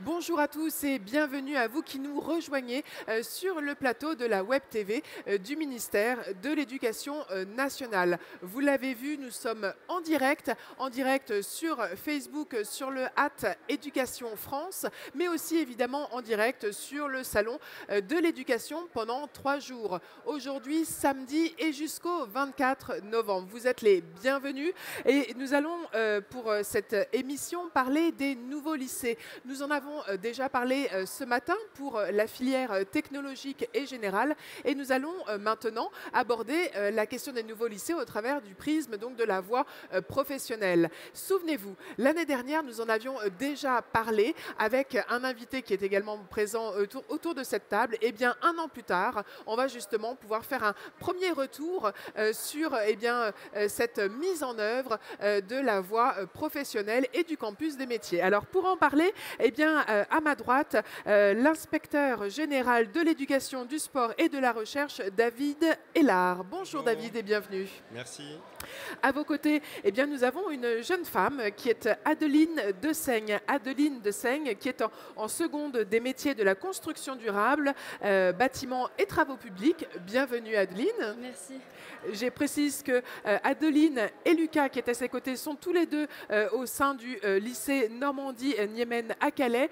Bonjour à tous et bienvenue à vous qui nous rejoignez sur le plateau de la Web TV du ministère de l'Éducation nationale. Vous l'avez vu, nous sommes en direct sur Facebook, sur le @Éducation France, mais aussi évidemment en direct sur le salon de l'éducation pendant 3 jours. Aujourd'hui, samedi et jusqu'au 24 novembre. Vous êtes les bienvenus et nous allons pour cette émission parler des nouveaux lycées. Nous en avons déjà parlé ce matin pour la filière technologique et générale et nous allons maintenant aborder la question des nouveaux lycées au travers du prisme donc de la voie professionnelle. Souvenez-vous, l'année dernière, nous en avions déjà parlé avec un invité qui est également présent autour de cette table. Et bien, un an plus tard, on va justement pouvoir faire un premier retour sur cette mise en œuvre de la voie professionnelle et du campus des métiers. Alors, pour en parler, à ma droite, l'inspecteur général de l'éducation, du sport et de la recherche, David Hélard. Bonjour David et bienvenue. Merci. À vos côtés, nous avons une jeune femme qui est Adeline Dessaigne. Adeline Dessaigne qui est en seconde des métiers de la construction durable, bâtiments et travaux publics. Bienvenue Adeline. Merci. Je précise que Adeline et Lucas, qui est à ses côtés, sont tous les deux au sein du lycée Normandie-Niemen à Calais,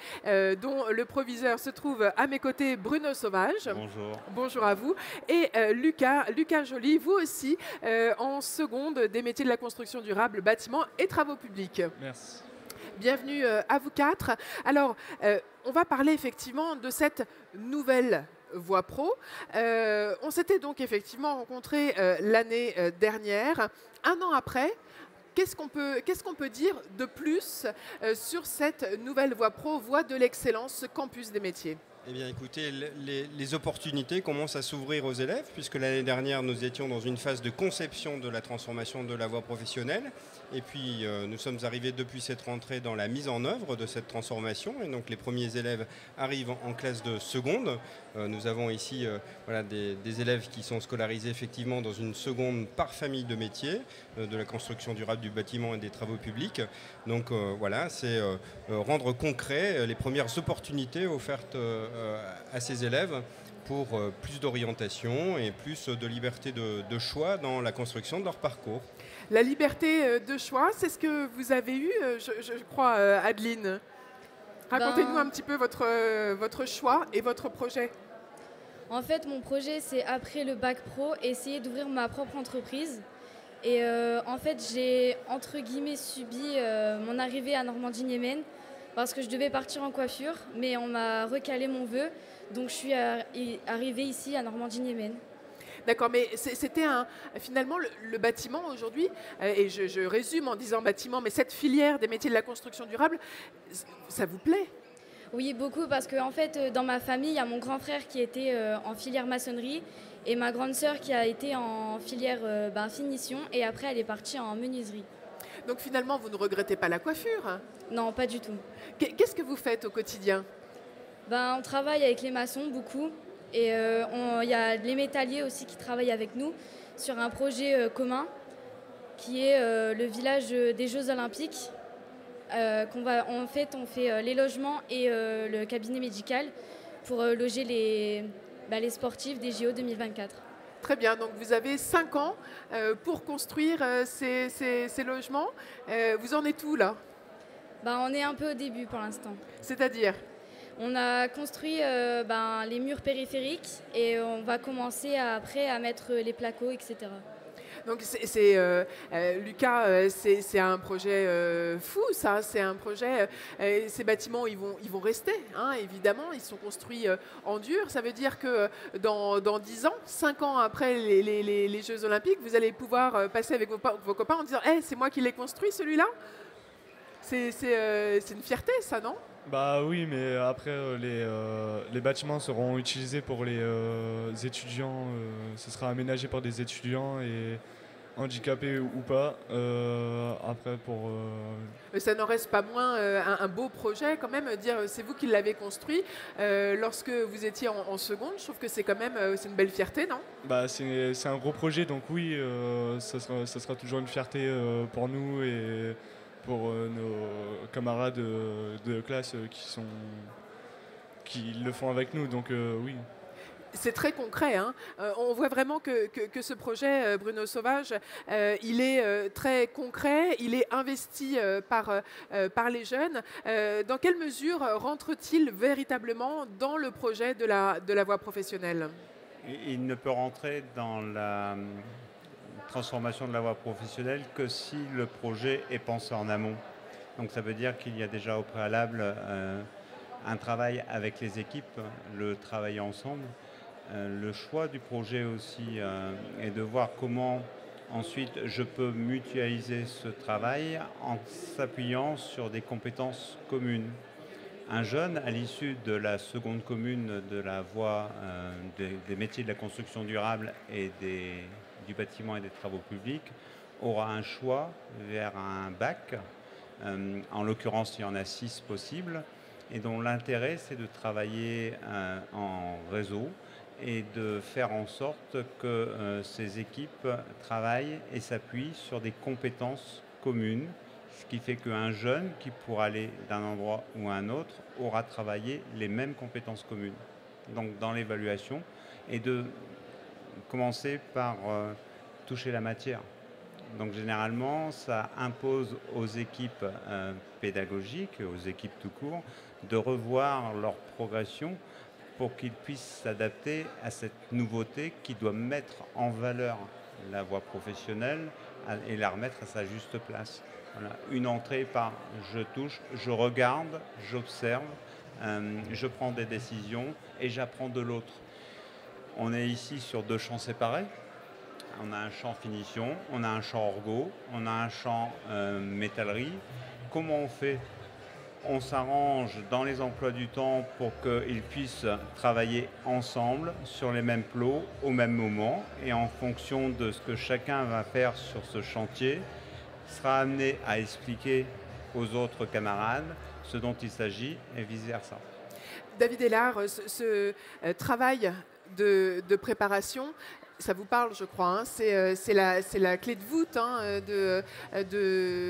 dont le proviseur se trouve à mes côtés, Bruno Sauvage. Bonjour. Bonjour à vous. Et Lucas Joly, vous aussi, en seconde des métiers de la construction durable, bâtiments et travaux publics. Merci. Bienvenue à vous quatre. Alors, on va parler effectivement de cette nouvelle voie pro. On s'était donc effectivement rencontrés l'année dernière. Un an après, qu'est-ce qu'on peut dire de plus sur cette nouvelle voie pro, voie de l'excellence, campus des métiers ? Eh bien, écoutez, les opportunités commencent à s'ouvrir aux élèves, puisque l'année dernière, nous étions dans une phase de conception de la transformation de la voie professionnelle. Et puis, nous sommes arrivés depuis cette rentrée dans la mise en œuvre de cette transformation. Et donc, les premiers élèves arrivent en classe de seconde. Nous avons ici des élèves qui sont scolarisés effectivement dans une seconde par famille de métiers, de la construction durable du bâtiment et des travaux publics. Donc, c'est rendre concret les premières opportunités offertes à ces élèves pour plus d'orientation et plus de liberté de choix dans la construction de leur parcours. La liberté de choix, c'est ce que vous avez eu, je crois, Adeline. Racontez-nous un petit peu votre choix et votre projet. En fait, mon projet, c'est après le bac pro, essayer d'ouvrir ma propre entreprise. Et en fait, j'ai entre guillemets subi mon arrivée à Normandie-Niemen parce que je devais partir en coiffure, mais on m'a recalé mon vœu. Donc, je suis arrivée ici à Normandie-Niemen. D'accord, mais c'était finalement le bâtiment aujourd'hui, et je résume en disant bâtiment, mais cette filière des métiers de la construction durable, ça vous plaît ? Oui, beaucoup, parce que en fait, dans ma famille, il y a mon grand frère qui était en filière maçonnerie et ma grande sœur qui a été en filière finition, et après, elle est partie en menuiserie. Donc finalement, vous ne regrettez pas la coiffure ? Non, pas du tout. Qu'est-ce que vous faites au quotidien ? On travaille avec les maçons beaucoup. Et il y a les métalliers aussi qui travaillent avec nous sur un projet commun qui est le village des Jeux Olympiques. On fait les logements et le cabinet médical pour loger les sportifs des JO 2024. Très bien, donc vous avez 5 ans pour construire ces logements. Vous en êtes où là ? On est un peu au début pour l'instant. C'est-à-dire ? On a construit les murs périphériques et on va commencer après à mettre les placos, etc. Donc Lucas, c'est un projet fou, ça. C'est un projet. Ces bâtiments, ils vont rester, hein, évidemment. Ils sont construits en dur. Ça veut dire que dans 10 ans, 5 ans après les Jeux Olympiques, vous allez pouvoir passer avec vos copains en disant hey, c'est moi qui l'ai construit, celui-là. C'est une fierté, ça, non ? Bah oui, mais après les bâtiments seront utilisés pour les étudiants, ce sera aménagé par des étudiants et handicapés ou pas. Après pour. Ça n'en reste pas moins un beau projet quand même. Dire c'est vous qui l'avez construit lorsque vous étiez en seconde. Je trouve que c'est quand même c'est une belle fierté, non ? Bah c'est un gros projet, donc oui, ça sera toujours une fierté pour nous et pour nos camarades de classe qui le font avec nous. Donc oui. C'est très concret, hein. On voit vraiment que ce projet, Bruno Sauvage, il est très concret, il est investi par les jeunes. Dans quelle mesure rentre-t-il véritablement dans le projet de la voie professionnelle? Il ne peut rentrer dans la transformation de la voie professionnelle que si le projet est pensé en amont. Donc ça veut dire qu'il y a déjà au préalable un travail avec les équipes, le travail ensemble. Le choix du projet aussi est de voir comment ensuite je peux mutualiser ce travail en s'appuyant sur des compétences communes. Un jeune, à l'issue de la seconde commune de la voie des métiers de la construction durable et du bâtiment et des travaux publics, aura un choix vers un bac, en l'occurrence il y en a 6 possibles, et dont l'intérêt c'est de travailler en réseau et de faire en sorte que ces équipes travaillent et s'appuient sur des compétences communes, ce qui fait qu'un jeune qui pourra aller d'un endroit ou à un autre aura travaillé les mêmes compétences communes. Donc dans l'évaluation, et de commencer par toucher la matière. Donc généralement, ça impose aux équipes pédagogiques, aux équipes tout court, de revoir leur progression pour qu'ils puissent s'adapter à cette nouveauté qui doit mettre en valeur la voie professionnelle et la remettre à sa juste place. Voilà. Une entrée par je touche, je regarde, j'observe, je prends des décisions et j'apprends de l'autre. On est ici sur 2 champs séparés. On a un champ finition, on a un champ orgo, on a un champ métallerie. Comment on fait ? On s'arrange dans les emplois du temps pour qu'ils puissent travailler ensemble sur les mêmes plots au même moment, et en fonction de ce que chacun va faire sur ce chantier, sera amené à expliquer aux autres camarades ce dont il s'agit et vice-versa. David Hélard, ce travail de préparation, ça vous parle, je crois, hein, c'est la clé de voûte, hein,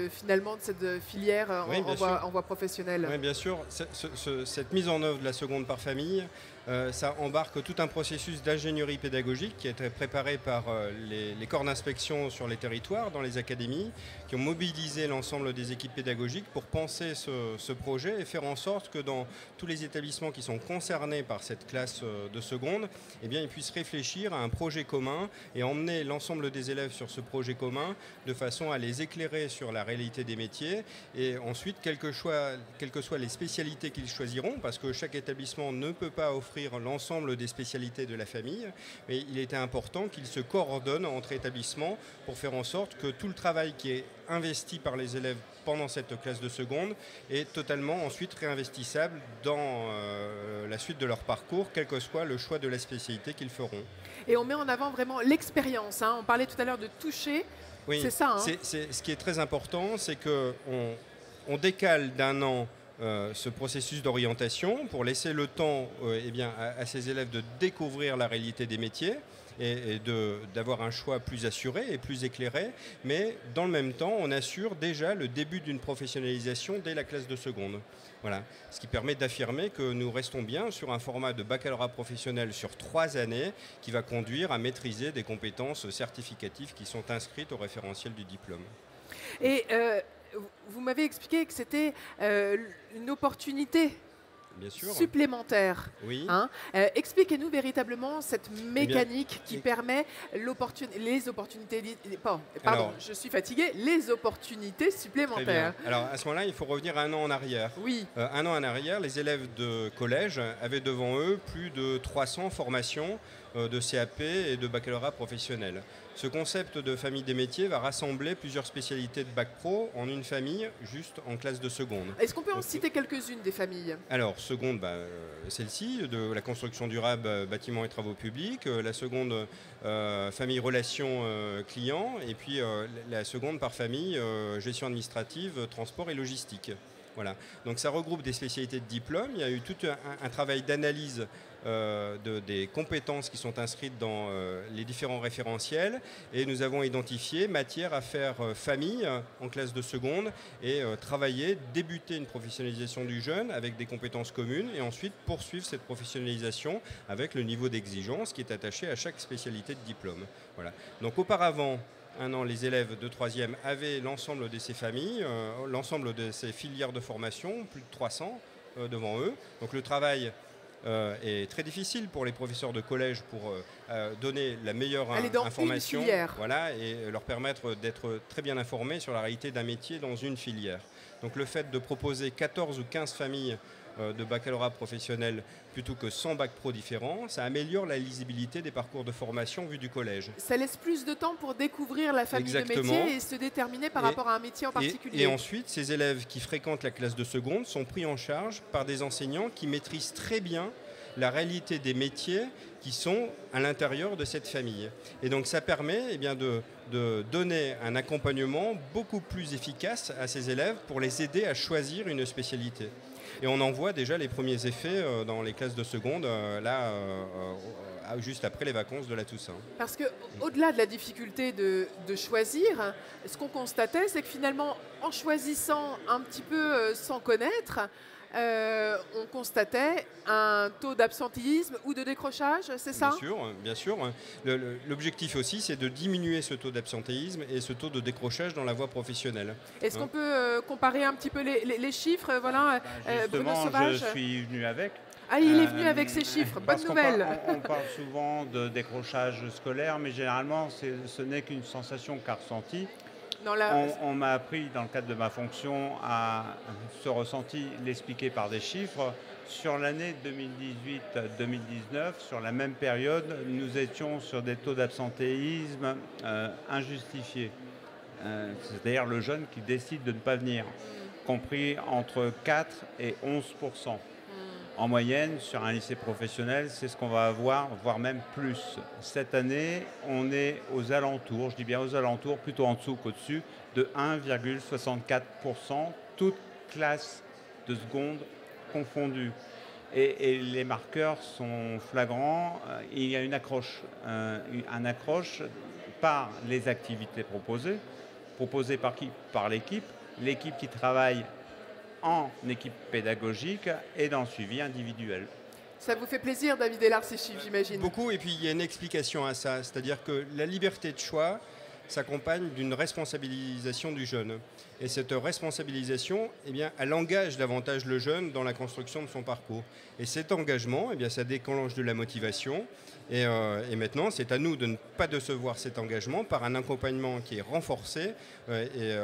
finalement de cette filière en voie professionnelle. Oui, bien sûr. Cette mise en œuvre de la seconde par famille, ça embarque tout un processus d'ingénierie pédagogique qui a été préparé par les corps d'inspection sur les territoires, dans les académies, qui ont mobilisé l'ensemble des équipes pédagogiques pour penser ce projet et faire en sorte que dans tous les établissements qui sont concernés par cette classe de seconde, eh bien, ils puissent réfléchir à un projet commun et emmener l'ensemble des élèves sur ce projet commun de façon à les éclairer sur la réalité des métiers, et ensuite, quelles que soient les spécialités qu'ils choisiront, parce que chaque établissement ne peut pas offrir l'ensemble des spécialités de la famille, mais il était important qu'ils se coordonnent entre établissements pour faire en sorte que tout le travail qui est investi par les élèves pendant cette classe de seconde est totalement ensuite réinvestissable dans la suite de leur parcours, quel que soit le choix de la spécialité qu'ils feront. Et on met en avant vraiment l'expérience, hein. On parlait tout à l'heure de toucher, oui, c'est ça, hein. Ce qui est très important, c'est qu'on décale d'un an ce processus d'orientation pour laisser le temps à ces élèves de découvrir la réalité des métiers et d'avoir un choix plus assuré et plus éclairé, mais dans le même temps, on assure déjà le début d'une professionnalisation dès la classe de seconde. Voilà. Ce qui permet d'affirmer que nous restons bien sur un format de baccalauréat professionnel sur 3 années qui va conduire à maîtriser des compétences certificatives qui sont inscrites au référentiel du diplôme. Et vous m'avez expliqué que c'était une opportunité supplémentaire. Oui. Hein. Expliquez-nous véritablement cette mécanique qui permet les opportunités. Pardon, je suis fatiguée. Les opportunités supplémentaires. Très bien. Alors à ce moment-là, il faut revenir un an en arrière. Oui. Un an en arrière, les élèves de collège avaient devant eux plus de 300 formations de CAP et de baccalauréat professionnel. Ce concept de famille des métiers va rassembler plusieurs spécialités de bac pro en une famille, juste en classe de seconde. Est-ce qu'on peut en citer quelques-unes des familles ? Alors, seconde, celle-ci, de la construction durable, bâtiment et travaux publics. La seconde, famille relations clients. Et puis la seconde par famille, gestion administrative, transport et logistique. Voilà. Donc ça regroupe des spécialités de diplôme. Il y a eu tout un travail d'analyse des compétences qui sont inscrites dans les différents référentiels, et nous avons identifié matière à faire famille en classe de seconde et travailler, débuter une professionnalisation du jeune avec des compétences communes et ensuite poursuivre cette professionnalisation avec le niveau d'exigence qui est attaché à chaque spécialité de diplôme. Voilà. Donc auparavant, un an, les élèves de 3e avaient l'ensemble de ces familles, l'ensemble de ces filières de formation, plus de 300 devant eux. Donc le travail est très difficile pour les professeurs de collège pour donner la meilleure information, voilà, et leur permettre d'être très bien informés sur la réalité d'un métier dans une filière. Donc le fait de proposer 14 ou 15 familles de baccalauréat professionnel plutôt que 100 bacs pro différents, ça améliore la lisibilité des parcours de formation vus du collège. Ça laisse plus de temps pour découvrir la famille de métiers et se déterminer par rapport à un métier en particulier. Et ensuite, ces élèves qui fréquentent la classe de seconde sont pris en charge par des enseignants qui maîtrisent très bien la réalité des métiers qui sont à l'intérieur de cette famille. Et donc ça permet de donner un accompagnement beaucoup plus efficace à ces élèves pour les aider à choisir une spécialité. Et on en voit déjà les premiers effets dans les classes de seconde, juste après les vacances de la Toussaint. Parce qu'au-delà de la difficulté de choisir, ce qu'on constatait, c'est que finalement, en choisissant un petit peu sans connaître, on constatait un taux d'absentéisme ou de décrochage, c'est ça ? Bien sûr. L'objectif aussi, c'est de diminuer ce taux d'absentéisme et ce taux de décrochage dans la voie professionnelle. Est-ce qu'on peut comparer un petit peu les chiffres, voilà, justement, Bruno Sauvage ? Je suis venu avec. Ah, il est venu avec ces chiffres, bonne nouvelle. On parle souvent de décrochage scolaire, mais généralement, ce n'est qu'une sensation qu'a ressentie. On m'a appris, dans le cadre de ma fonction, à ce ressenti l'expliquer par des chiffres. Sur l'année 2018-2019, sur la même période, nous étions sur des taux d'absentéisme injustifiés. C'est-à-dire le jeune qui décide de ne pas venir, compris entre 4 et 11%. En moyenne, sur un lycée professionnel, c'est ce qu'on va avoir, voire même plus. Cette année, on est aux alentours, je dis bien aux alentours, plutôt en dessous qu'au-dessus, de 1,64%, toutes classes de seconde confondues. Et les marqueurs sont flagrants. Il y a une accroche, un accroche par les activités proposées. Proposées par qui ? Par l'équipe. L'équipe qui travaille en équipe pédagogique et dans le suivi individuel. Ça vous fait plaisir, David Ellard, ces chiffres, j'imagine ? Beaucoup, et puis il y a une explication à ça, c'est-à-dire que la liberté de choix s'accompagne d'une responsabilisation du jeune. Et cette responsabilisation, elle engage davantage le jeune dans la construction de son parcours. Et cet engagement, ça déclenche de la motivation. Et maintenant, c'est à nous de ne pas décevoir cet engagement par un accompagnement qui est renforcé et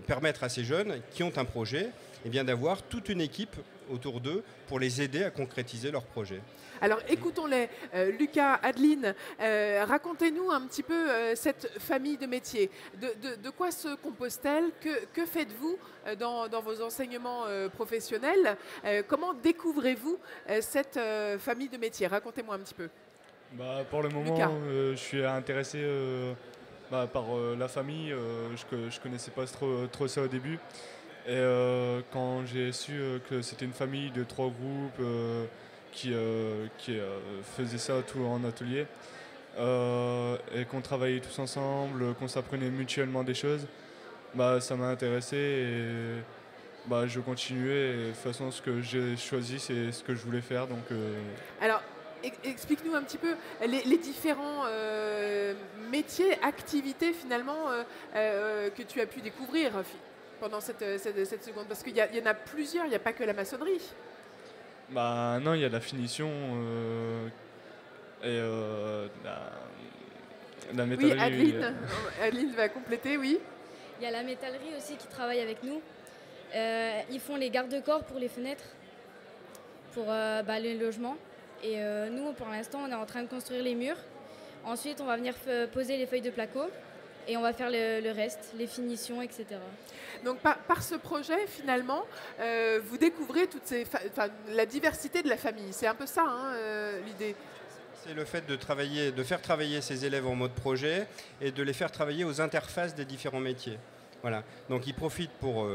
permettre à ces jeunes qui ont un projet d'avoir toute une équipe autour d'eux pour les aider à concrétiser leur projet. Alors écoutons-les. Lucas, Adeline, racontez-nous un petit peu cette famille de métiers. De quoi se compose-t-elle ? Que faites-vous dans vos enseignements professionnels ? Comment découvrez-vous cette famille de métiers ? Racontez-moi un petit peu. Pour le moment, je suis intéressé par la famille. Je ne connaissais pas trop ça au début. Et quand j'ai su que c'était une famille de 3 groupes qui faisaient ça tout en atelier et qu'on travaillait tous ensemble, qu'on s'apprenait mutuellement des choses, ça m'a intéressé et je continuais. Et de toute façon, ce que j'ai choisi, c'est ce que je voulais faire. Donc, Alors, explique-nous un petit peu les différents métiers, activités finalement que tu as pu découvrir pendant cette seconde, parce qu'il y en a plusieurs, il n'y a pas que la maçonnerie. Non, il y a la finition et la métallerie. Oui, Adeline va compléter, oui. Il y a la métallerie aussi qui travaille avec nous. Ils font les garde-corps pour les fenêtres, pour les logements. Et nous, pour l'instant, on est en train de construire les murs. Ensuite, on va venir poser les feuilles de placo. Et on va faire le reste, les finitions, etc. Donc par ce projet, finalement, vous découvrez la diversité de la famille. C'est un peu ça, l'idée. C'est le fait de faire travailler ces élèves en mode projet et de les faire travailler aux interfaces des différents métiers. Voilà, donc ils profitent pour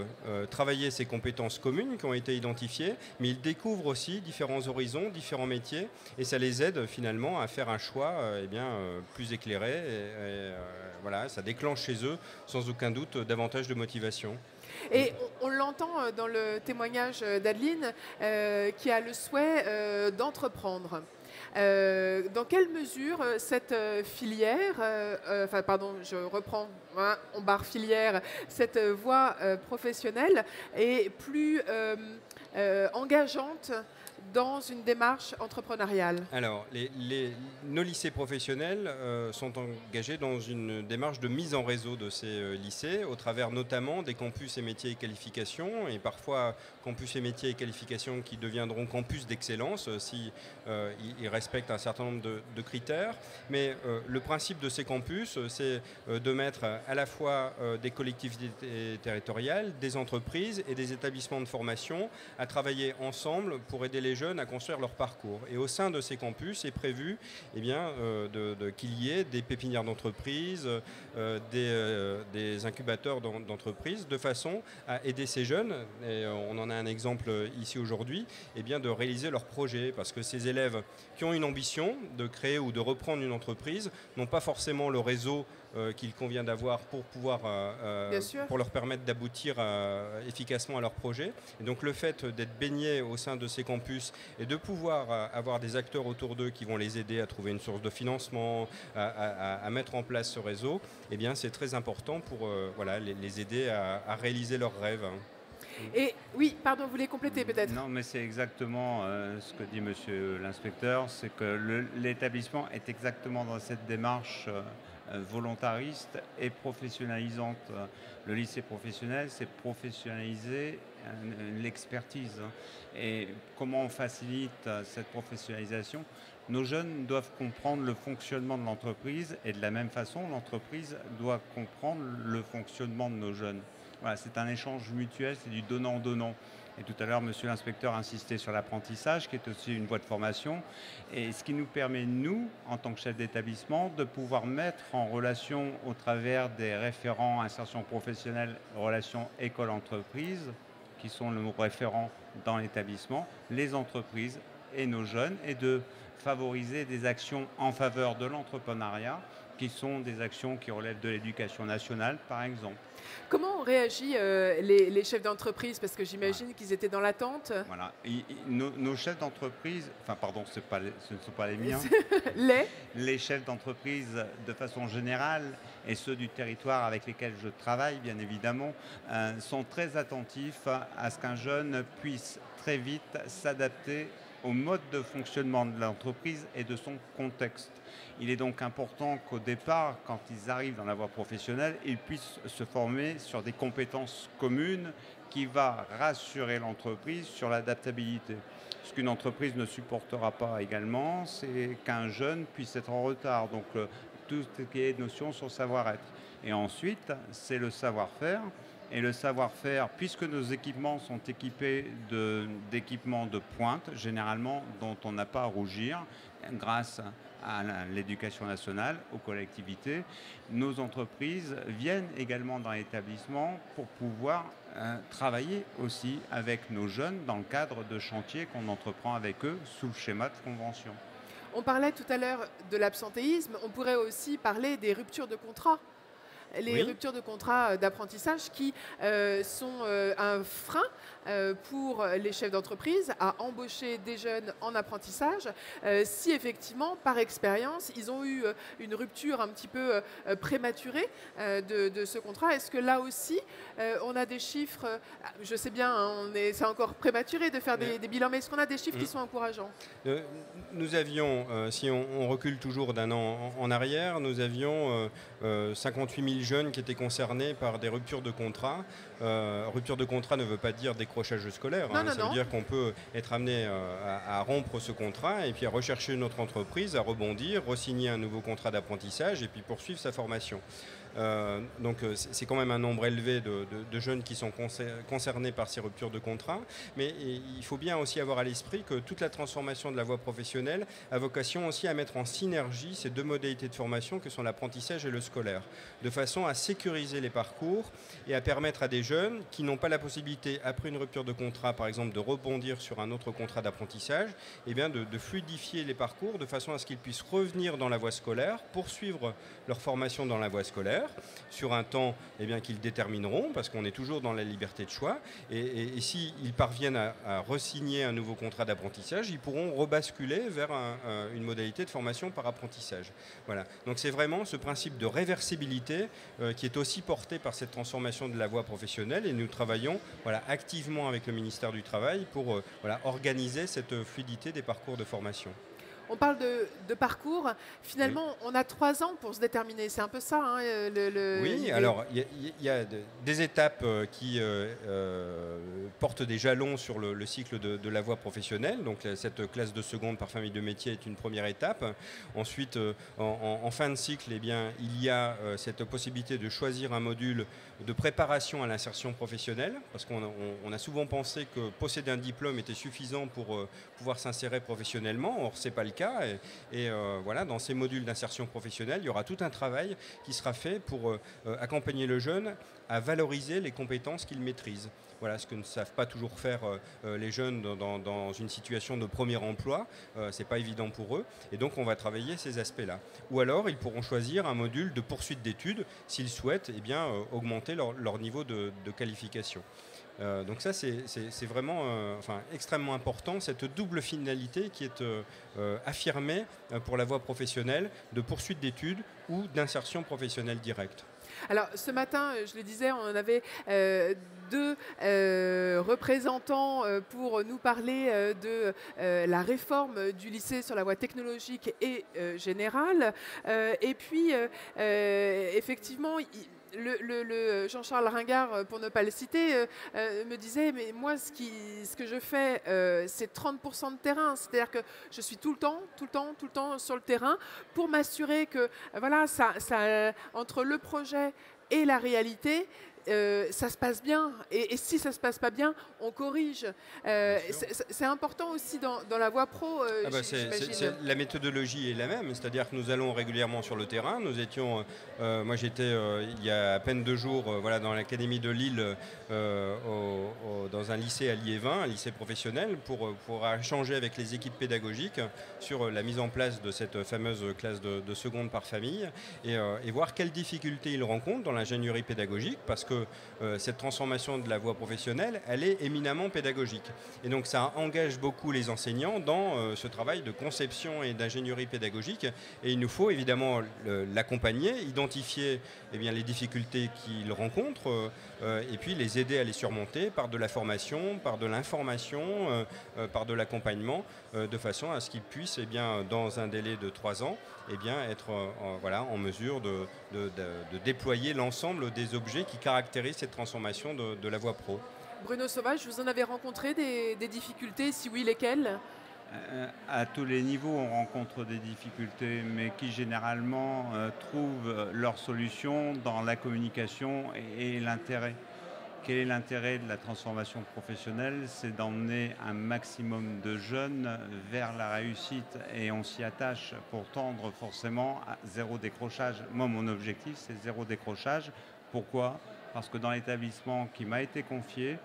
travailler ces compétences communes qui ont été identifiées, mais ils découvrent aussi différents horizons, différents métiers, et ça les aide finalement à faire un choix plus éclairé. Voilà, ça déclenche chez eux, sans aucun doute, davantage de motivation. Et on l'entend dans le témoignage d'Adeline, qui a le souhait d'entreprendre. Dans quelle mesure cette filière, je reprends, hein, on barre filière, cette voie professionnelle est plus engageante dans une démarche entrepreneuriale? Alors, nos lycées professionnels sont engagés dans une démarche de mise en réseau de ces lycées, au travers notamment des campus et métiers et qualifications, et parfois campus et métiers et qualifications qui deviendront campus d'excellence si ils respectent un certain nombre de critères. Mais le principe de ces campus, c'est de mettre à la fois des collectivités territoriales, des entreprises et des établissements de formation à travailler ensemble pour aider les jeunes à construire leur parcours. Et au sein de ces campus est prévu qu'il y ait des pépinières d'entreprises, des incubateurs d'entreprises, de façon à aider ces jeunes, et on en a un exemple ici aujourd'hui, de réaliser leurs projets. Parce que ces élèves qui ont une ambition de créer ou de reprendre une entreprise n'ont pas forcément le réseau qu'il convient d'avoir pour pouvoir pour leur permettre d'aboutir efficacement à leur projet. Et donc le fait d'être baigné au sein de ces campus et de pouvoir avoir des acteurs autour d'eux qui vont les aider à trouver une source de financement, à mettre en place ce réseau, c'est très important pour les aider à réaliser leurs rêves. Et oui, pardon, vous voulez compléter peut-être? Non, mais c'est exactement ce que dit monsieur l'inspecteur, c'est que l'établissement est exactement dans cette démarche volontariste et professionnalisante. Le lycée professionnel, c'est professionnaliser l'expertise. Et comment on facilite cette professionnalisation? Nos jeunes doivent comprendre le fonctionnement de l'entreprise, et de la même façon, l'entreprise doit comprendre le fonctionnement de nos jeunes. Voilà, c'est un échange mutuel, c'est du donnant-donnant. Et tout à l'heure, monsieur l'inspecteur insistait sur l'apprentissage, qui est aussi une voie de formation. Et ce qui nous permet, nous, en tant que chef d'établissement, de pouvoir mettre en relation, au travers des référents insertion professionnelle, relations école-entreprise, qui sont nos référents dans l'établissement, les entreprises et nos jeunes, et de favoriser des actions en faveur de l'entrepreneuriat, qui sont des actions qui relèvent de l'éducation nationale, par exemple. Comment ont réagi les chefs d'entreprise? Parce que j'imagine qu'ils étaient dans l'attente. Voilà. Nos chefs d'entreprise, ce ne sont pas les miens. Les chefs d'entreprise, de façon générale, et ceux du territoire avec lesquels je travaille, bien évidemment, sont très attentifs à ce qu'un jeune puisse très vite s'adapter au mode de fonctionnement de l'entreprise et de son contexte. Il est donc important qu'au départ, quand ils arrivent dans la voie professionnelle, ils puissent se former sur des compétences communes qui vont rassurer l'entreprise sur l'adaptabilité. Ce qu'une entreprise ne supportera pas également, c'est qu'un jeune puisse être en retard. Donc tout ce qui est notion sur le savoir-être. Et ensuite, c'est le savoir-faire. Et le savoir-faire, puisque nos équipements sont équipés d'équipements de pointe, généralement dont on n'a pas à rougir, grâce à l'éducation nationale, aux collectivités, nos entreprises viennent également dans l'établissement pour pouvoir travailler aussi avec nos jeunes dans le cadre de chantiers qu'on entreprend avec eux sous le schéma de convention. On parlait tout à l'heure de l'absentéisme, on pourrait aussi parler des ruptures de contrat. Les ruptures de contrat d'apprentissage qui sont un frein pour les chefs d'entreprise à embaucher des jeunes en apprentissage si effectivement, par expérience, ils ont eu une rupture un petit peu prématurée de ce contrat. Est-ce que là aussi, on a des chiffres, je sais bien, hein, c'est encore prématuré de faire des bilans, mais est-ce qu'on a des chiffres qui sont encourageants? Nous avions, si on recule toujours d'un an en arrière, nous avions 58 000 jeunes qui étaient concernés par des ruptures de contrat. Rupture de contrat ne veut pas dire décrochage scolaire. Ça veut dire qu'on peut être amené à rompre ce contrat et puis à rechercher une autre entreprise, à rebondir, re-signer un nouveau contrat d'apprentissage et puis poursuivre sa formation. Donc c'est quand même un nombre élevé de jeunes qui sont concernés par ces ruptures de contrat. Mais il faut bien aussi avoir à l'esprit que toute la transformation de la voie professionnelle a vocation aussi à mettre en synergie ces deux modalités de formation que sont l'apprentissage et le scolaire, de façon à sécuriser les parcours et à permettre à des jeunes qui n'ont pas la possibilité, après une rupture de contrat, par exemple, de rebondir sur un autre contrat d'apprentissage, eh bien de fluidifier les parcours de façon à ce qu'ils puissent revenir dans la voie scolaire, poursuivre leur formation dans la voie scolaire, sur un temps qu'ils détermineront, parce qu'on est toujours dans la liberté de choix, et s'ils parviennent à re-signer un nouveau contrat d'apprentissage, ils pourront rebasculer vers une modalité de formation par apprentissage. Voilà. Donc c'est vraiment ce principe de réversibilité qui est aussi porté par cette transformation de la voie professionnelle, et nous travaillons activement avec le ministère du Travail pour organiser cette fluidité des parcours de formation. On parle de parcours. Finalement, on a 3 ans pour se déterminer. C'est un peu ça. Hein, oui, alors il y a des étapes qui portent des jalons sur le cycle de la voie professionnelle. Donc cette classe de seconde par famille de métier est une première étape. Ensuite, en fin de cycle, il y a cette possibilité de choisir un module de préparation à l'insertion professionnelle, parce qu'on a souvent pensé que posséder un diplôme était suffisant pour pouvoir s'insérer professionnellement. Or, ce n'est pas le cas. Et dans ces modules d'insertion professionnelle, il y aura tout un travail qui sera fait pour accompagner le jeune à valoriser les compétences qu'il maîtrise. Voilà ce que ne savent pas toujours faire les jeunes dans une situation de premier emploi. Ce n'est pas évident pour eux. Et donc, on va travailler ces aspects-là. Ou alors, ils pourront choisir un module de poursuite d'études s'ils souhaitent augmenter leur niveau de qualification. Donc ça, c'est vraiment extrêmement important, cette double finalité qui est affirmée pour la voie professionnelle de poursuite d'études ou d'insertion professionnelle directe. Alors, ce matin, je le disais, on avait 2 représentants pour nous parler de la réforme du lycée sur la voie technologique et générale. Et puis, effectivement, le Jean-Charles Ringard, pour ne pas le citer, me disait, mais moi, ce que je fais, c'est 30% de terrain. C'est-à-dire que je suis tout le temps sur le terrain pour m'assurer que, entre le projet et la réalité, ça se passe bien. Et si ça ne se passe pas bien, on corrige. C'est important aussi dans la voie pro, j'imagine. La méthodologie est la même, c'est-à-dire que nous allons régulièrement sur le terrain. Nous étions, moi j'étais il y a à peine 2 jours dans l'académie de Lille, dans un lycée à Liévin, un lycée professionnel, pour échanger avec les équipes pédagogiques sur la mise en place de cette fameuse classe de seconde par famille et voir quelles difficultés ils rencontrent dans l'ingénierie pédagogique, parce que cette transformation de la voie professionnelle, elle est éminemment pédagogique. Et donc ça engage beaucoup les enseignants dans ce travail de conception et d'ingénierie pédagogique. Et il nous faut évidemment l'accompagner, identifier les difficultés qu'ils rencontrent et puis les aider à les surmonter par de la formation, par de l'information, par de l'accompagnement, de façon à ce qu'ils puissent, dans un délai de 3 ans, être en mesure de déployer l'ensemble des objets qui caractérisent cette transformation de la voie pro. Bruno Sauvage, vous en avez rencontré des difficultés? Si oui, lesquelles? À tous les niveaux, on rencontre des difficultés, mais qui généralement trouvent leur solution dans la communication et l'intérêt. Quel est l'intérêt de la transformation professionnelle? C'est d'emmener un maximum de jeunes vers la réussite, et on s'y attache pour tendre forcément à 0 décrochage. Moi, mon objectif, c'est 0 décrochage. Pourquoi? Parce que dans l'établissement qui m'a été confié,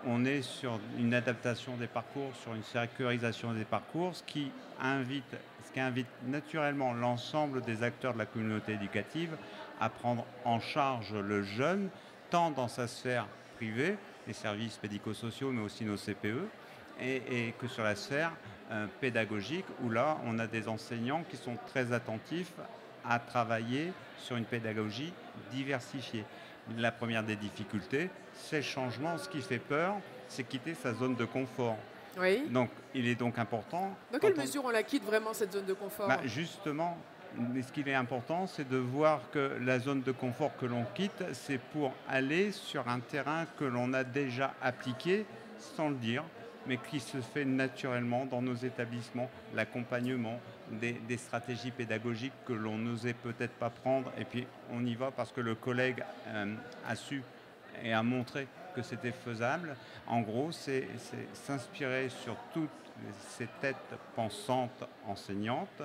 on est sur une adaptation des parcours, sur une sécurisation des parcours, ce qui invite naturellement l'ensemble des acteurs de la communauté éducative à prendre en charge le jeune, tant dans sa sphère privée, les services médico-sociaux, mais aussi nos CPE, et que sur la sphère pédagogique, où là, on a des enseignants qui sont très attentifs à travailler sur une pédagogie diversifiée. La première des difficultés, c'est le changement. Ce qui fait peur, c'est quitter sa zone de confort. Oui. Donc, il est donc important... Dans quelle mesure on la quitte vraiment, cette zone de confort? Justement, ce qui est important, c'est de voir que la zone de confort que l'on quitte, c'est pour aller sur un terrain que l'on a déjà appliqué, sans le dire, mais qui se fait naturellement dans nos établissements, l'accompagnement des stratégies pédagogiques que l'on n'osait peut-être pas prendre, et puis on y va parce que le collègue a su et a montré que c'était faisable. En gros, c'est s'inspirer sur toutes ces têtes pensantes enseignantes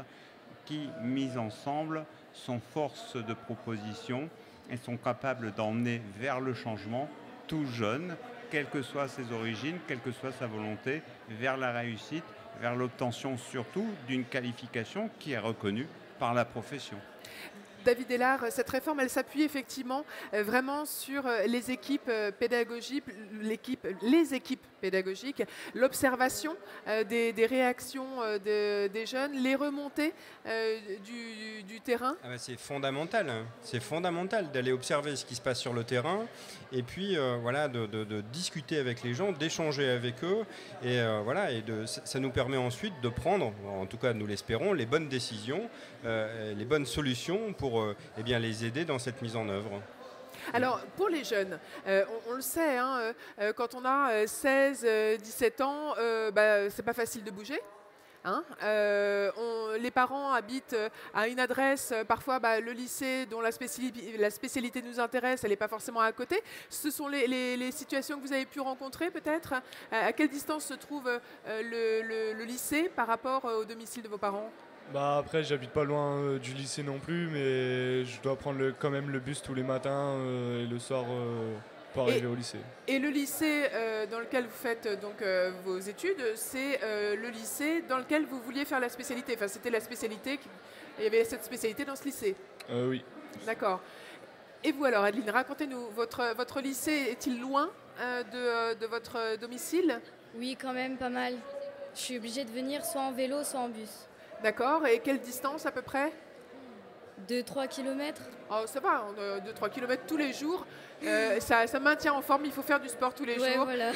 qui, mises ensemble, sont force de proposition et sont capables d'emmener vers le changement tout jeune, quelles que soient ses origines, quelle que soit sa volonté, vers la réussite, vers l'obtention surtout d'une qualification qui est reconnue par la profession. David Hélard, cette réforme, elle s'appuie effectivement vraiment sur les équipes pédagogiques, les équipes pédagogiques, l'observation des réactions des jeunes, les remontées du terrain. Ah bah c'est fondamental d'aller observer ce qui se passe sur le terrain et puis voilà, de discuter avec les gens, d'échanger avec eux et, voilà, ça nous permet ensuite de prendre, en tout cas nous l'espérons, les bonnes décisions, les bonnes solutions pour eh bien, les aider dans cette mise en œuvre. Alors, pour les jeunes, on le sait, hein, quand on a 16, 17 ans, c'est pas facile de bouger. Hein, les parents habitent à une adresse, parfois le lycée dont la spécialité nous intéresse, elle n'est pas forcément à côté. Ce sont les situations que vous avez pu rencontrer peut-être. À quelle distance se trouve le lycée par rapport au domicile de vos parents ? Après, j'habite pas loin du lycée non plus, mais je dois prendre quand même le bus tous les matins et le soir pour arriver au lycée. Et le lycée dans lequel vous faites donc, vos études, c'est le lycée dans lequel vous vouliez faire la spécialité. Enfin, c'était la spécialité, il y avait cette spécialité dans ce lycée. Oui. D'accord. Et vous alors, Adeline, racontez-nous, votre lycée est-il loin de votre domicile ? Oui, quand même, pas mal. Je suis obligée de venir soit en vélo, soit en bus. D'accord. Et quelle distance à peu près ? 2-3 km. Oh, ça va, 2-3 km tous les jours. Ça maintient en forme, il faut faire du sport tous les jours. Voilà.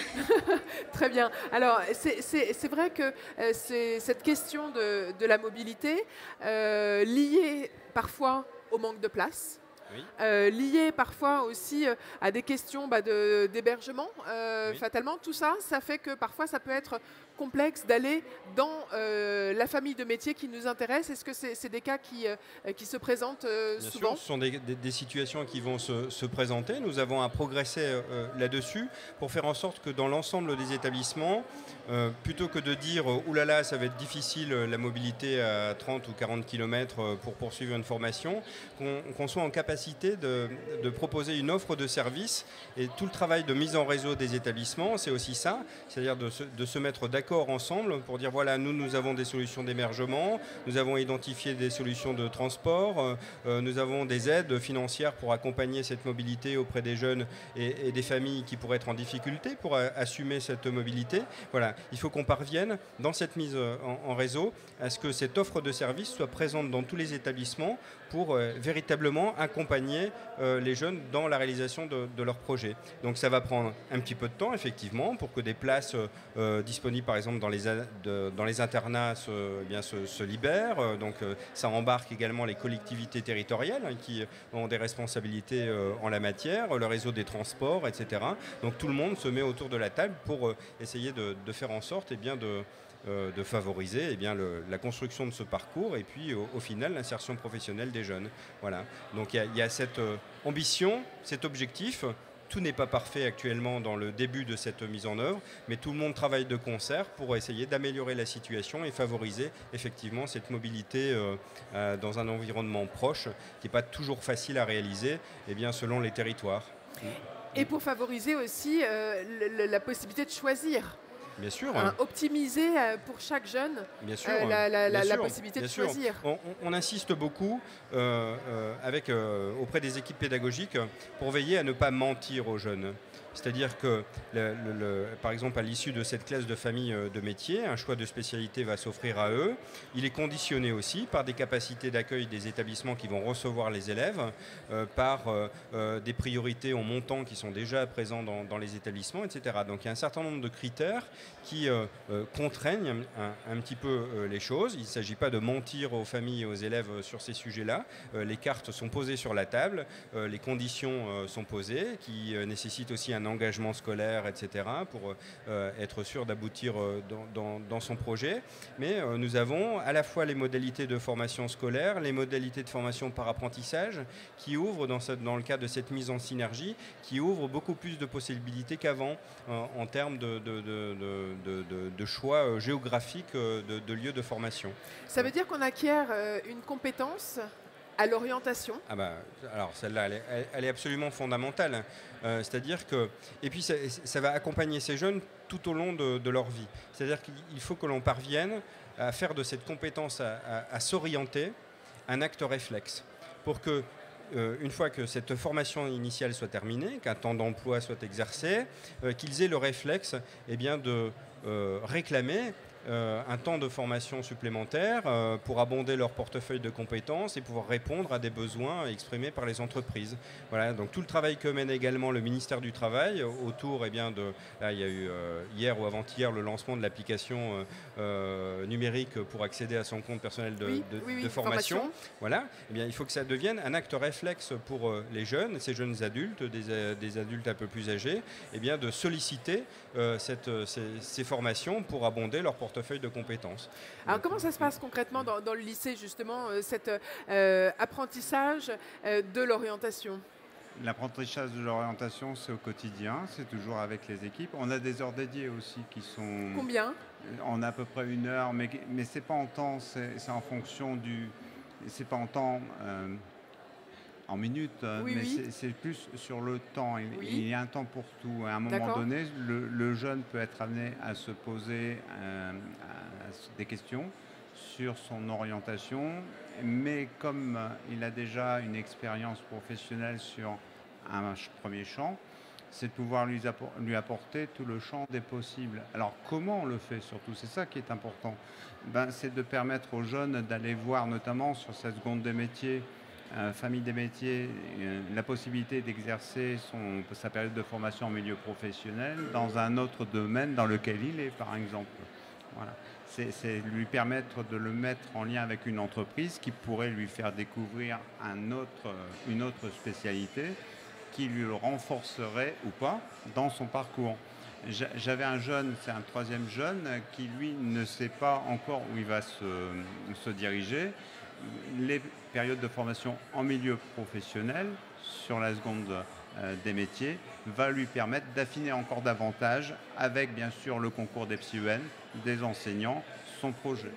Très bien. Alors, c'est vrai que c'est cette question de la mobilité liée parfois au manque de place. Oui. Lié parfois aussi à des questions d'hébergement, Oui. fatalement. Tout ça, ça fait que parfois ça peut être complexe d'aller dans la famille de métiers qui nous intéresse. Est-ce que c'est des cas qui se présentent Bien souvent ? sûr, ce sont des situations qui vont se présenter. Nous avons à progresser là-dessus pour faire en sorte que dans l'ensemble des établissements, plutôt que de dire « oulala, ça va être difficile la mobilité à 30 ou 40 km pour poursuivre une formation », qu'on soit en capacité de proposer une offre de service. Et tout le travail de mise en réseau des établissements, c'est aussi ça, c'est-à-dire de se mettre d'accord ensemble pour dire voilà, nous avons des solutions d'hébergement, nous avons identifié des solutions de transport, nous avons des aides financières pour accompagner cette mobilité auprès des jeunes et des familles qui pourraient être en difficulté pour assumer cette mobilité. Voilà, il faut qu'on parvienne dans cette mise en réseau à ce que cette offre de service soit présente dans tous les établissements pour véritablement accompagner les jeunes dans la réalisation de leurs projets. Donc ça va prendre un petit peu de temps, effectivement, pour que des places disponibles, par exemple, dans les internats se libèrent. Donc ça embarque également les collectivités territoriales qui ont des responsabilités en la matière, le réseau des transports, etc. Donc tout le monde se met autour de la table pour essayer de faire en sorte de favoriser la construction de ce parcours et puis au final l'insertion professionnelle des jeunes. Voilà. Donc il y a cette ambition, cet objectif. Tout n'est pas parfait actuellement dans le début de cette mise en œuvre, mais tout le monde travaille de concert pour essayer d'améliorer la situation et favoriser effectivement cette mobilité dans un environnement proche qui n'est pas toujours facile à réaliser selon les territoires. Et pour favoriser aussi la possibilité de choisir. Bien sûr. Optimiser pour chaque jeune bien sûr, la possibilité de choisir. On insiste beaucoup auprès des équipes pédagogiques pour veiller à ne pas mentir aux jeunes. C'est-à-dire que, par exemple, à l'issue de cette classe de famille de métiers, un choix de spécialité va s'offrir à eux. Il est conditionné aussi par des capacités d'accueil des établissements qui vont recevoir les élèves, par des priorités en montant qui sont déjà présents dans les établissements, etc. Donc il y a un certain nombre de critères qui contraignent un petit peu les choses. Il ne s'agit pas de mentir aux familles et aux élèves sur ces sujets-là. Les cartes sont posées sur la table, les conditions sont posées, qui nécessitent aussi un un engagement scolaire, etc., pour être sûr d'aboutir dans son projet. Mais nous avons à la fois les modalités de formation scolaire, les modalités de formation par apprentissage, qui ouvrent dans le cadre de cette mise en synergie, qui ouvrent beaucoup plus de possibilités qu'avant en termes de choix géographiques de lieux de formation. Ça veut dire qu'on acquiert une compétence à l'orientation. Alors celle-là, elle est absolument fondamentale. C'est-à-dire que, et puis ça va accompagner ces jeunes tout au long de leur vie. C'est-à-dire qu'il faut que l'on parvienne à faire de cette compétence à s'orienter un acte réflexe, pour que une fois que cette formation initiale soit terminée, qu'un temps d'emploi soit exercé, qu'ils aient le réflexe de réclamer un temps de formation supplémentaire pour abonder leur portefeuille de compétences et pouvoir répondre à des besoins exprimés par les entreprises. Voilà, donc tout le travail que mène également le ministère du Travail autour, là, il y a eu hier ou avant-hier le lancement de l'application numérique pour accéder à son compte personnel de formation. Voilà, il faut que ça devienne un acte réflexe pour les jeunes, ces jeunes adultes, des adultes un peu plus âgés, de solliciter ces formations pour abonder leur portefeuille de compétences. Alors comment ça se passe concrètement dans le lycée, justement, cet apprentissage de l'orientation? L'apprentissage de l'orientation, c'est au quotidien, c'est toujours avec les équipes. On a des heures dédiées aussi qui sont... Combien? On a à peu près 1 heure, mais c'est pas en temps, c'est en fonction du... C'est pas en temps... en minutes, mais c'est plus sur le temps. Il y a un temps pour tout. À un moment donné, le jeune peut être amené à se poser des questions sur son orientation, mais comme il a déjà une expérience professionnelle sur un premier champ, c'est de pouvoir lui apporter tout le champ des possibles. Alors comment on le fait surtout? C'est ça qui est important. C'est de permettre aux jeunes d'aller voir, notamment sur cette seconde des métiers, famille des métiers, la possibilité d'exercer sa période de formation en milieu professionnel dans un autre domaine dans lequel il est, par exemple. Voilà. C'est lui permettre de le mettre en lien avec une entreprise qui pourrait lui faire découvrir une autre spécialité qui lui renforcerait ou pas dans son parcours. J'avais un jeune, c'est un 3e jeune, qui lui ne sait pas encore où il va se diriger. Les périodes de formation en milieu professionnel sur la seconde des métiers va lui permettre d'affiner encore davantage, avec bien sûr le concours des PsyEN, des enseignants, son projet.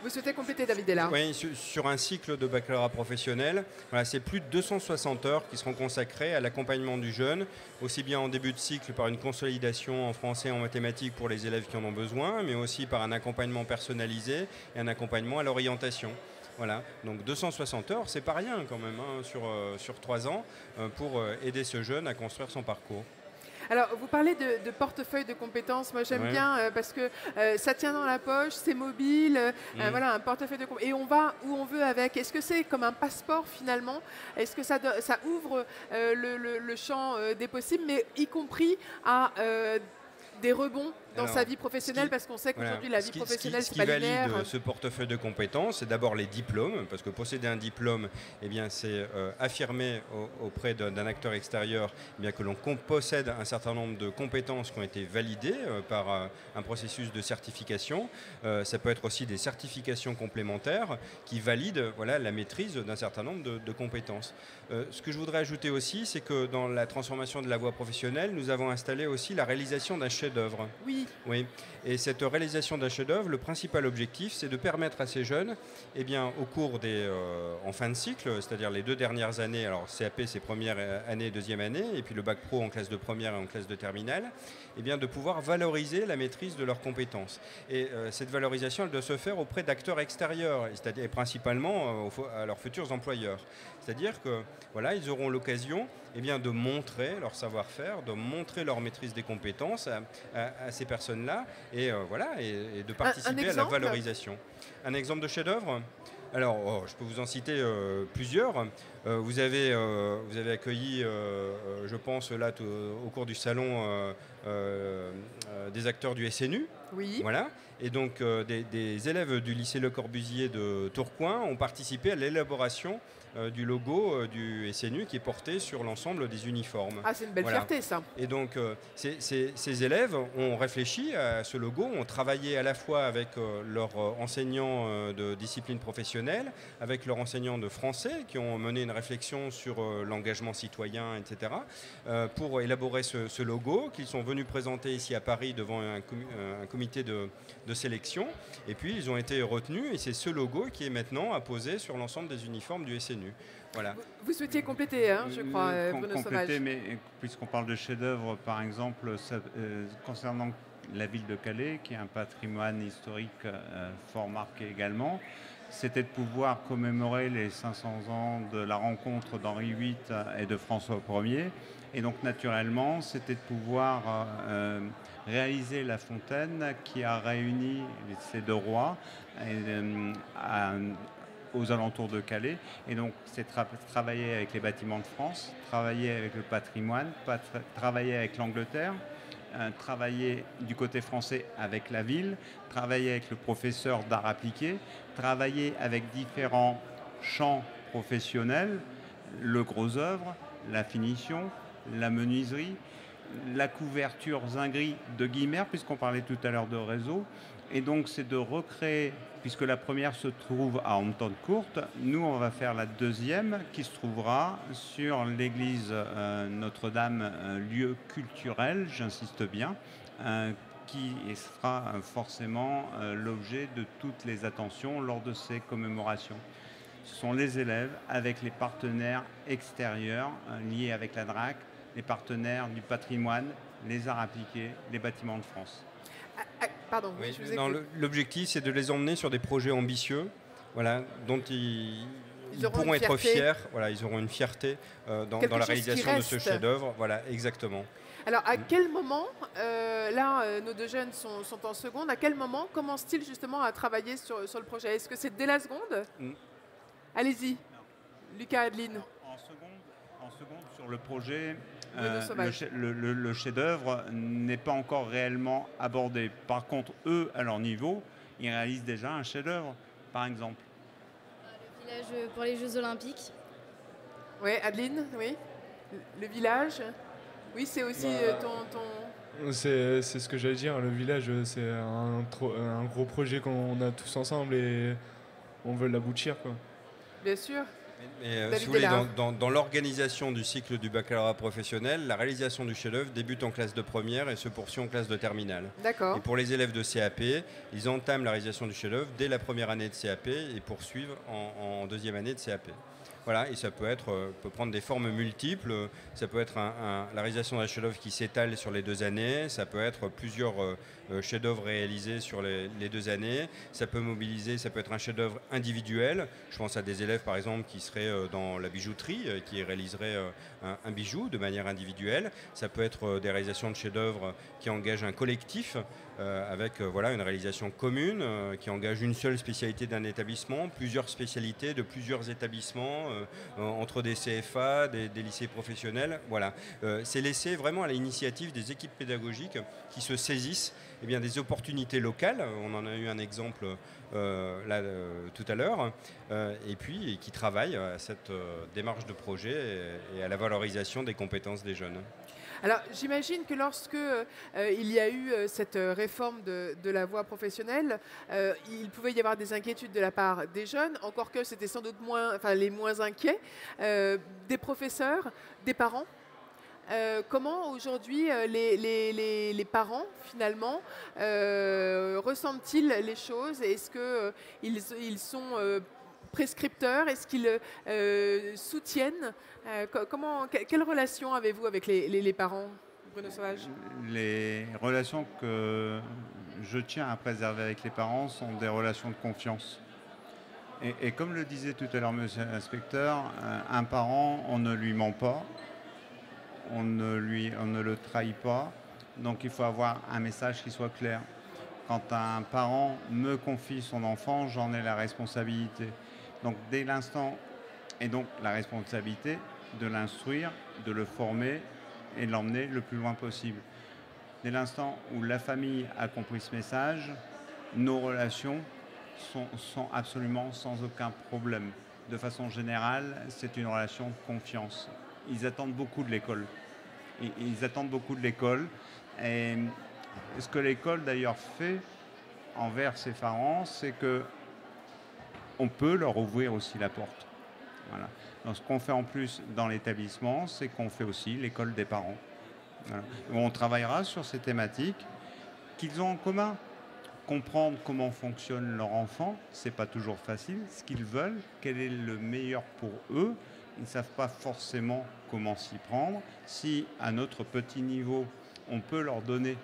Vous souhaitez compléter, David Della? Oui, sur un cycle de baccalauréat professionnel, c'est plus de 260 heures qui seront consacrées à l'accompagnement du jeune, aussi bien en début de cycle par une consolidation en français et en mathématiques pour les élèves qui en ont besoin, mais aussi par un accompagnement personnalisé et un accompagnement à l'orientation. Voilà, donc 260 heures, c'est pas rien quand même sur 3 ans pour aider ce jeune à construire son parcours. Alors, vous parlez de portefeuille de compétences. Moi, j'aime bien parce que ça tient dans la poche, c'est mobile. Voilà, un portefeuille de compétences. Et on va où on veut avec. Est-ce que c'est comme un passeport finalement? Est-ce que ça ouvre le champ des possibles, mais y compris à des rebonds dans sa vie professionnelle, parce qu'on sait qu'aujourd'hui la vie professionnelle c'est pas linéaire. Ce qui valide ce portefeuille de compétences, c'est d'abord les diplômes, parce que posséder un diplôme, c'est affirmer auprès d'un acteur extérieur que l'on possède un certain nombre de compétences qui ont été validées par un processus de certification. Ça peut être aussi des certifications complémentaires qui valident la maîtrise d'un certain nombre de compétences. Ce que je voudrais ajouter aussi, c'est que dans la transformation de la voie professionnelle, nous avons installé aussi la réalisation d'un chef-d'œuvre. Oui. Et cette réalisation d'un chef-d'œuvre, le principal objectif, c'est de permettre à ces jeunes, au cours en fin de cycle, c'est-à-dire les 2 dernières années, alors CAP c'est première année, 2e année, et puis le bac pro en classe de première et en classe de terminale, de pouvoir valoriser la maîtrise de leurs compétences. Et cette valorisation, elle doit se faire auprès d'acteurs extérieurs, c'est-à-dire principalement à leurs futurs employeurs. C'est-à-dire que ils auront l'occasion de montrer leur savoir-faire, de montrer leur maîtrise des compétences à ces personnes-là et de participer à la valorisation. Un exemple de chef-d'œuvre? Alors, je peux vous en citer plusieurs. Vous avez accueilli, je pense, là, au cours du salon, des acteurs du SNU. Oui. Voilà. Et donc des élèves du lycée Le Corbusier de Tourcoing ont participé à l'élaboration du logo du SNU qui est porté sur l'ensemble des uniformes. Ah, c'est une belle fierté, ça. Et donc, ces élèves ont réfléchi à ce logo, ont travaillé à la fois avec leurs enseignants de discipline professionnelle, avec leurs enseignants de français qui ont mené une réflexion sur l'engagement citoyen, etc., pour élaborer ce logo qu'ils sont venus présenter ici à Paris devant un comité de sélection. Et puis, ils ont été retenus et c'est ce logo qui est maintenant apposé sur l'ensemble des uniformes du SNU. Voilà. Vous souhaitiez compléter, hein, je crois, Bruno Sauvage. Mais puisqu'on parle de chef-d'œuvre, par exemple, concernant la ville de Calais, qui a un patrimoine historique fort marqué également, c'était de pouvoir commémorer les 500 ans de la rencontre d'Henri VIII et de François Ier. Et donc, naturellement, c'était de pouvoir réaliser la fontaine qui a réuni ces deux rois aux alentours de Calais. Et donc, c'est travailler avec les bâtiments de France, travailler avec le patrimoine, travailler avec l'Angleterre, travailler du côté français avec la ville, travailler avec le professeur d'art appliqué, travailler avec différents champs professionnels, le gros œuvre, la finition, la menuiserie, la couverture zinguerie de Guimer, puisqu'on parlait tout à l'heure de réseau. Et donc, c'est de recréer, puisque la première se trouve à Hampton-Court, nous, on va faire la deuxième qui se trouvera sur l'église Notre-Dame, lieu culturel, j'insiste bien, qui sera forcément l'objet de toutes les attentions lors de ces commémorations. Ce sont les élèves avec les partenaires extérieurs liés avec la DRAC, les partenaires du patrimoine, les arts appliqués, les bâtiments de France. Pardon, oui, je vous écoute. L'objectif, c'est de les emmener sur des projets ambitieux, voilà, dont ils pourront être fiers. Voilà, ils auront une fierté dans la réalisation de ce chef-d'œuvre. Voilà, exactement. Alors, à quel moment, là, nos deux jeunes sont en seconde, à quel moment commencent-ils justement à travailler sur le projet? Est-ce que c'est dès la seconde? Allez-y, Lucas, Adeline. En seconde, sur le projet, le chef-d'œuvre n'est pas encore réellement abordé. Par contre, eux, à leur niveau, ils réalisent déjà un chef-d'œuvre, par exemple. Le village pour les Jeux Olympiques. Oui, Adeline, oui. Le village. Oui, c'est aussi ton... C'est ce que j'allais dire. Le village, c'est un gros projet qu'on a tous ensemble et on veut l'aboutir, quoi. Bien sûr. Mais si vous voulez, dans l'organisation du cycle du baccalauréat professionnel, la réalisation du chef-d'œuvre débute en classe de première et se poursuit en classe de terminale. D'accord. Et pour les élèves de CAP, ils entament la réalisation du chef-d'œuvre dès la première année de CAP et poursuivent en deuxième année de CAP. Voilà, et ça peut prendre des formes multiples. Ça peut être la réalisation d'un chef-d'œuvre qui s'étale sur les 2 années. Ça peut être plusieurs chefs-d'œuvre réalisés sur les 2 années. Ça peut être un chef-d'œuvre individuel. Je pense à des élèves, par exemple, qui seraient dans la bijouterie, qui réaliseraient un bijou de manière individuelle. Ça peut être des réalisations de chefs-d'œuvre qui engagent un collectif avec une réalisation commune qui engage une seule spécialité d'un établissement, plusieurs spécialités de plusieurs établissements, entre des CFA, des lycées professionnels. Voilà. C'est laissé vraiment à l'initiative des équipes pédagogiques qui se saisissent des opportunités locales. On en a eu un exemple tout à l'heure, et puis qui travaillent à cette démarche de projet et à la valorisation des compétences des jeunes. Alors, j'imagine que lorsque il y a eu cette réforme de la voie professionnelle, il pouvait y avoir des inquiétudes de la part des jeunes, encore que c'était sans doute les moins inquiets, des professeurs, des parents. Comment aujourd'hui les parents, finalement, ressentent-ils les choses? Est-ce qu'ils sont prescripteurs? Est-ce qu'ils soutiennent? Quelle relation avez-vous avec les parents, Bruno Sauvage? Les relations que je tiens à préserver avec les parents sont des relations de confiance. Et comme le disait tout à l'heure monsieur l'inspecteur, un parent, on ne lui ment pas, on ne le trahit pas, donc il faut avoir un message qui soit clair. Quand un parent me confie son enfant, j'en ai la responsabilité. Donc dès l'instant, et donc la responsabilité de l'instruire, de le former et de l'emmener le plus loin possible. Dès l'instant où la famille a compris ce message, nos relations sont absolument sans aucun problème. De façon générale, c'est une relation de confiance. Ils attendent beaucoup de l'école. Ils attendent beaucoup de l'école. Et ce que l'école d'ailleurs fait envers ses parents, c'est que on peut leur ouvrir aussi la porte. Voilà. Donc, ce qu'on fait en plus dans l'établissement, c'est qu'on fait aussi l'école des parents. Voilà. On travaillera sur ces thématiques qu'ils ont en commun. Comprendre comment fonctionne leur enfant, c'est pas toujours facile. Ce qu'ils veulent, quel est le meilleur pour eux, ils ne savent pas forcément comment s'y prendre. Si à notre petit niveau, on peut leur donner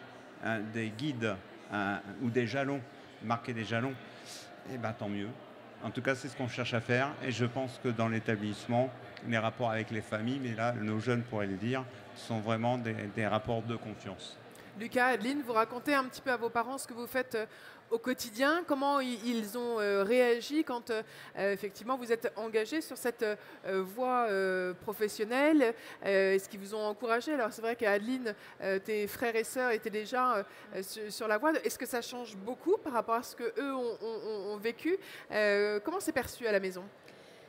des guides ou des jalons, marquer des jalons, eh ben, tant mieux. En tout cas, c'est ce qu'on cherche à faire. Et je pense que dans l'établissement, les rapports avec les familles, mais là, nos jeunes pourraient le dire, sont vraiment des rapports de confiance. Lucas, Adeline, vous racontez un petit peu à vos parents ce que vous faites au quotidien, comment ils ont réagi quand effectivement vous êtes engagés sur cette voie professionnelle. Est-ce qu'ils vous ont encouragé? Alors c'est vrai qu'Adeline, tes frères et sœurs étaient déjà sur la voie. Est-ce que ça change beaucoup par rapport à ce qu'eux ont vécu? Comment c'est perçu à la maison?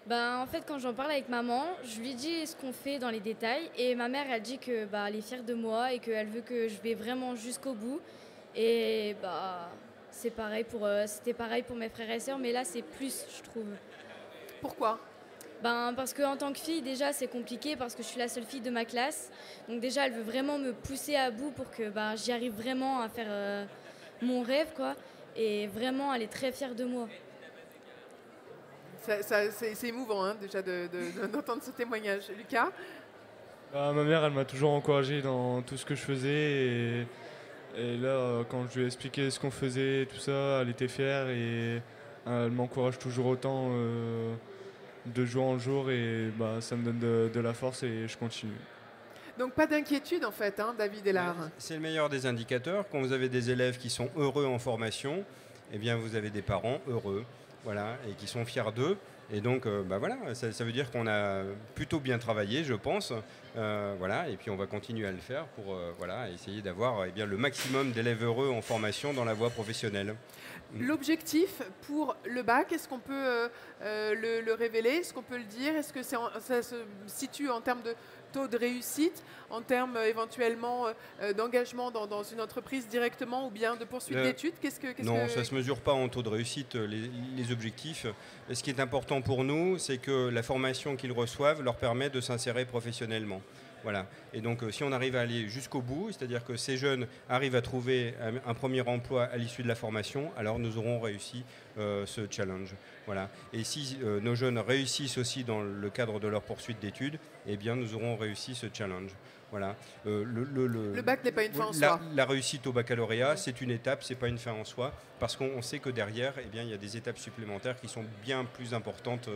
Ben, en fait, quand j'en parle avec maman, je lui dis ce qu'on fait dans les détails. Et ma mère, elle dit que elle est fière de moi et qu'elle veut que je vais vraiment jusqu'au bout. Et c'était pareil pour mes frères et sœurs, mais là, c'est plus, je trouve. Pourquoi? Parce qu'en tant que fille, déjà, c'est compliqué parce que je suis la seule fille de ma classe. Donc déjà, elle veut vraiment me pousser à bout pour que j'y arrive vraiment à faire mon rêve, quoi. Et vraiment, elle est très fière de moi. C'est émouvant hein, déjà d'entendre ce témoignage. Lucas? Ma mère, elle m'a toujours encouragé dans tout ce que je faisais. Et là, quand je lui ai expliqué ce qu'on faisait, tout ça, elle était fière et elle m'encourage toujours autant de jour en jour. Et ça me donne de la force et je continue. Donc pas d'inquiétude en fait, hein, David Hélard. C'est le meilleur des indicateurs. Quand vous avez des élèves qui sont heureux en formation, eh bien vous avez des parents heureux. Voilà, et qui sont fiers d'eux. Et donc, voilà, ça veut dire qu'on a plutôt bien travaillé, je pense. Voilà, et puis on va continuer à le faire pour essayer d'avoir le maximum d'élèves heureux en formation dans la voie professionnelle. L'objectif pour le bac, est-ce qu'on peut le révéler? Est-ce qu'on peut le dire? Est-ce que ça se situe en termes de taux de réussite, en termes éventuellement d'engagement dans une entreprise directement ou bien de poursuite d'études? Non, ça ne se mesure pas en taux de réussite, les objectifs. Ce qui est important pour nous, c'est que la formation qu'ils reçoivent leur permet de s'insérer professionnellement. Voilà. Et donc, si on arrive à aller jusqu'au bout, c'est-à-dire que ces jeunes arrivent à trouver un premier emploi à l'issue de la formation, alors nous aurons réussi ce challenge. Voilà. Et si nos jeunes réussissent aussi dans le cadre de leur poursuite d'études, eh bien, nous aurons réussi ce challenge. Voilà. Le bac n'est pas une fin en soi. La réussite au baccalauréat, c'est une étape, c'est pas une fin en soi, parce qu'on sait que derrière, il y a des étapes supplémentaires qui sont bien plus importantes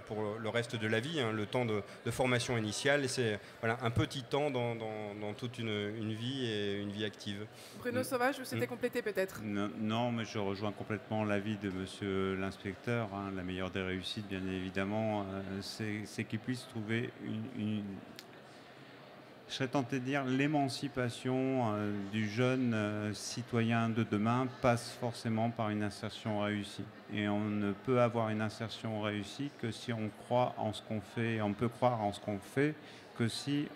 pour le reste de la vie. Hein. Le temps de formation initiale, c'est un petit temps dans toute une vie et une vie active. Bruno Sauvage, vous souhaitez compléter peut-être? Non, mais je rejoins complètement l'avis de monsieur l'inspecteur. Hein. La meilleure des réussites, bien évidemment, c'est qu'il puisse trouver je serais tenté de dire l'émancipation du jeune citoyen de demain passe forcément par une insertion réussie. Et on ne peut avoir une insertion réussie que si on croit en ce qu'on fait. On peut croire en ce qu'on fait que si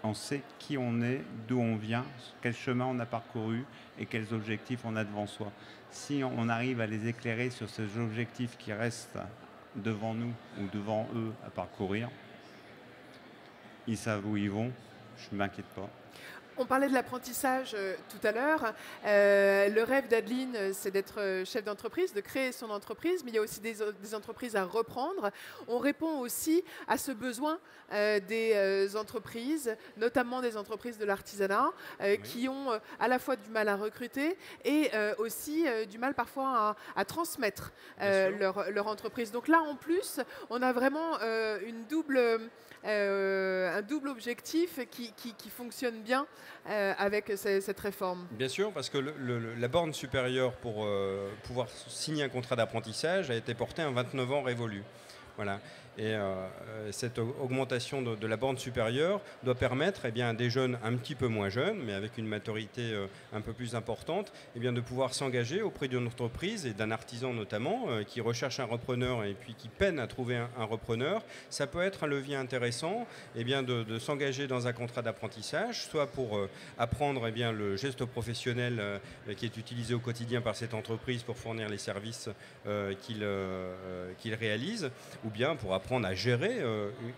on sait qui on est, d'où on vient, quel chemin on a parcouru et quels objectifs on a devant soi. Si on arrive à les éclairer sur ces objectifs qui restent devant nous ou devant eux à parcourir, ils savent où ils vont. Je ne m'inquiète pas. On parlait de l'apprentissage tout à l'heure. Le rêve d'Adeline, c'est d'être chef d'entreprise, de créer son entreprise, mais il y a aussi des entreprises à reprendre. On répond aussi à ce besoin des entreprises, notamment des entreprises de l'artisanat, qui ont à la fois du mal à recruter et aussi du mal parfois à transmettre leur entreprise. Donc là, en plus, on a vraiment un double objectif qui fonctionne bien avec cette réforme. Bien sûr, parce que la borne supérieure pour pouvoir signer un contrat d'apprentissage a été portée à 29 ans révolus. Voilà. Et cette augmentation de la borne supérieure doit permettre eh bien, à des jeunes un petit peu moins jeunes, mais avec une maturité un peu plus importante, eh bien, de pouvoir s'engager auprès d'une entreprise et d'un artisan notamment qui recherche un repreneur et puis qui peine à trouver un repreneur. Ça peut être un levier intéressant eh bien, de s'engager dans un contrat d'apprentissage, soit pour apprendre eh bien, le geste professionnel qui est utilisé au quotidien par cette entreprise pour fournir les services qu'il réalise, ou bien pour apprendre à gérer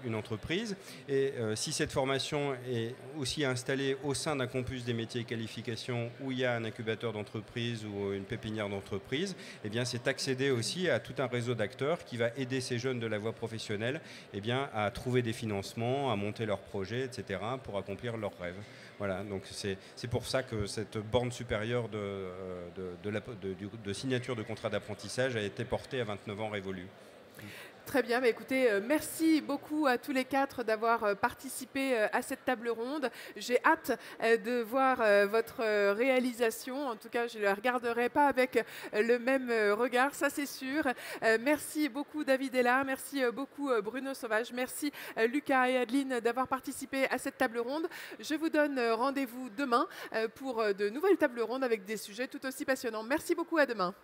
une entreprise. Et si cette formation est aussi installée au sein d'un campus des métiers et qualifications où il y a un incubateur d'entreprise ou une pépinière d'entreprise, eh bien c'est accéder aussi à tout un réseau d'acteurs qui va aider ces jeunes de la voie professionnelle eh bien, à trouver des financements, à monter leurs projets, etc., pour accomplir leurs rêves. Voilà, donc c'est pour ça que cette borne supérieure de signature de contrat d'apprentissage a été portée à 29 ans révolus. Très bien, mais écoutez, merci beaucoup à tous les quatre d'avoir participé à cette table ronde. J'ai hâte de voir votre réalisation. En tout cas, je ne la regarderai pas avec le même regard, ça c'est sûr. Merci beaucoup David Ella, merci beaucoup Bruno Sauvage, merci Lucas et Adeline d'avoir participé à cette table ronde. Je vous donne rendez-vous demain pour de nouvelles tables rondes avec des sujets tout aussi passionnants. Merci beaucoup, à demain.